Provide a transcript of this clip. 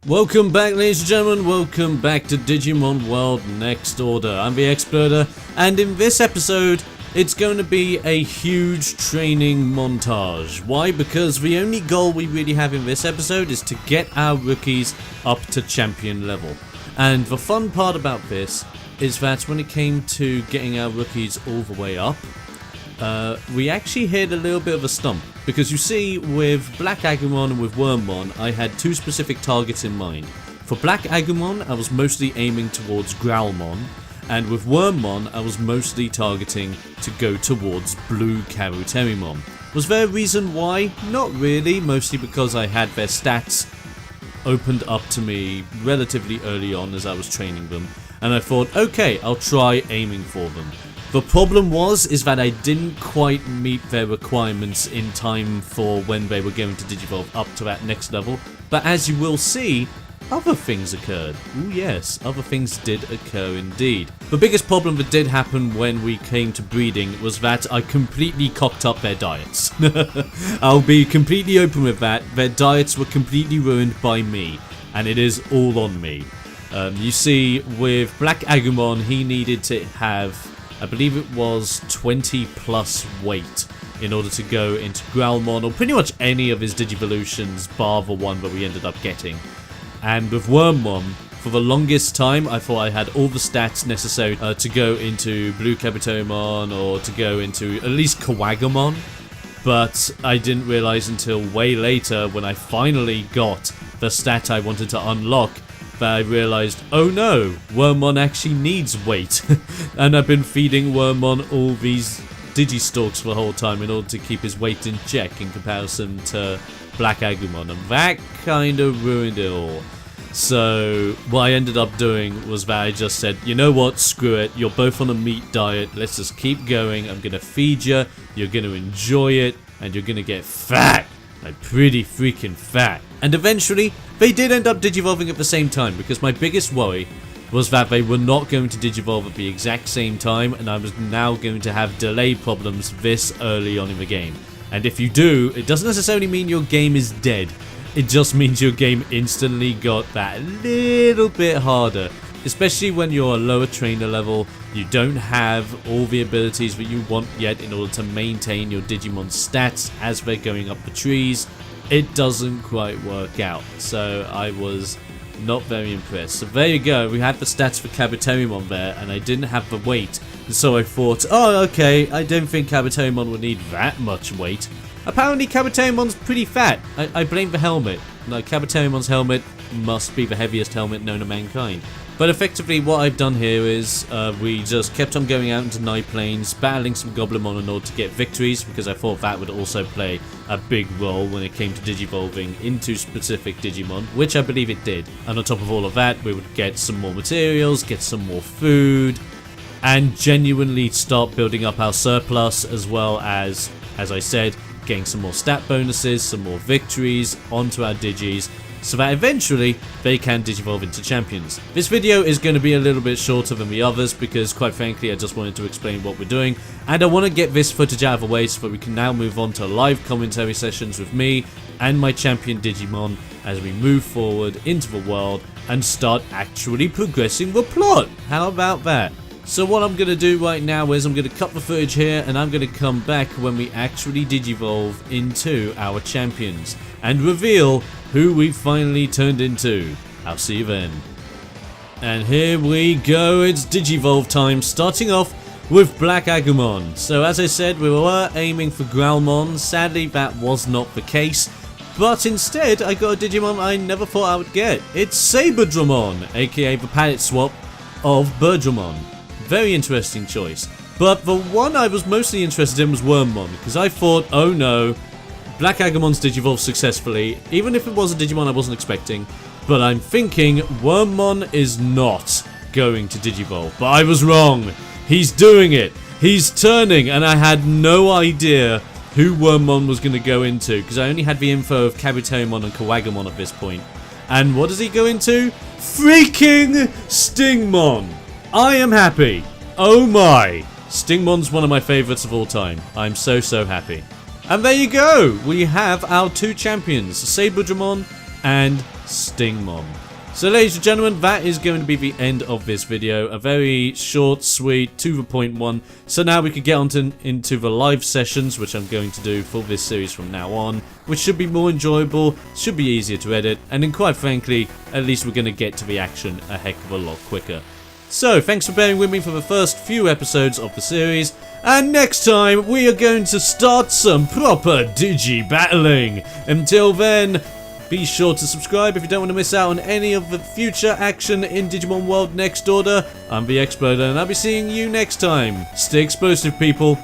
Welcome back, ladies and gentlemen, welcome back to Digimon World Next Order. I'm TheXploder, and in this episode, it's going to be a huge training montage. Why? Because the only goal we really have in this episode is to get our rookies up to champion level. And the fun part about this is that when it came to getting our rookies all the way up, we actually hit a little bit of a stump. Because you see, with Black Agumon and with Wormmon, I had two specific targets in mind. For Black Agumon, I was mostly aiming towards Growlmon, and with Wormmon, I was mostly targeting to go towards Blue Kabuterimon. Was there a reason why? Not really, mostly because I had their stats opened up to me relatively early on as I was training them, and I thought, okay, I'll try aiming for them. The problem is that I didn't quite meet their requirements in time for when they were going to Digivolve up to that next level, but as you will see, other things occurred. Ooh yes, other things did occur indeed. The biggest problem that did happen when we came to breeding was that I completely cocked up their diets. I'll be completely open with that, their diets were completely ruined by me, and it is all on me. You see, with Black Agumon, he needed to have, I believe it was 20 plus weight in order to go into Growlmon or pretty much any of his Digivolutions bar the one that we ended up getting. And with Wormmon, for the longest time I thought I had all the stats necessary to go into Blue Kabuterimon or to go into at least Kawagumon, but I didn't realise until way later when I finally got the stat I wanted to unlock that I realised, oh no, Wormmon actually needs weight. And I've been feeding Wormmon all these Digistalks the whole time in order to keep his weight in check in comparison to Black Agumon, and that kind of ruined it all. So what I ended up doing was that I just said, you know what, screw it, you're both on a meat diet, let's just keep going, I'm gonna feed you, you're gonna enjoy it, and you're gonna get fat. Like pretty freaking fat. And eventually, they did end up digivolving at the same time, because my biggest worry was that they were not going to digivolve at the exact same time, and I was now going to have delay problems this early on in the game. And if you do, it doesn't necessarily mean your game is dead. It just means your game instantly got that little bit harder. Especially when you're a lower trainer level, you don't have all the abilities that you want yet in order to maintain your Digimon stats as they're going up the trees. It doesn't quite work out, so I was not very impressed. So there you go, we had the stats for Kabuterimon there, and I didn't have the weight, and so I thought, oh okay, I don't think Kabuterimon would need that much weight. Apparently Kabuterimon's pretty fat. I blame the helmet. Like, Kabuterimon's helmet must be the heaviest helmet known to mankind. But effectively what I've done here is we just kept on going out into Night Plains, battling some Goblimon in order to get victories, because I thought that would also play a big role when it came to digivolving into specific Digimon, which I believe it did. And on top of all of that, we would get some more materials, get some more food, and genuinely start building up our surplus, as well as I said, getting some more stat bonuses, some more victories onto our Digis, so that eventually they can digivolve into champions. This video is going to be a little bit shorter than the others because quite frankly I just wanted to explain what we're doing, and I want to get this footage out of the way so that we can now move on to live commentary sessions with me and my champion Digimon as we move forward into the world and start actually progressing the plot. How about that? So what I'm going to do right now is I'm going to cut the footage here, and I'm going to come back when we actually digivolve into our champions and reveal who we finally turned into. I'll see you then. And here we go, it's digivolve time, starting off with Black Agumon. So as I said, we were aiming for Growlmon. Sadly that was not the case, but instead I got a Digimon I never thought I would get. It's Saberdramon, aka the palette swap of Birdramon. Very interesting choice. But the one I was mostly interested in was Wormmon, because I thought, oh no, Black Agumon's digivolved successfully, even if it was a Digimon I wasn't expecting, but I'm thinking Wormmon is not going to digivolve. But I was wrong. He's doing it. He's turning, and I had no idea who Wormmon was going to go into, because I only had the info of Kabuterimon and Kawagumon at this point. And what does he go into? Freaking Stingmon! I am happy. Oh my. Stingmon's one of my favourites of all time. I'm so happy. And there you go. We have our two champions, Saberdramon and Stingmon. So ladies and gentlemen, that is going to be the end of this video. A very short, sweet, to the point one. So now we can get on into the live sessions, which I'm going to do for this series from now on, which should be more enjoyable, should be easier to edit, and then quite frankly, at least we're going to get to the action a heck of a lot quicker. So thanks for bearing with me for the first few episodes of the series, and next time we are going to start some proper digi battling. Until then, be sure to subscribe if you don't want to miss out on any of the future action in Digimon World Next Order. I'm TheXploder, and I'll be seeing you next time. Stay explosive, people.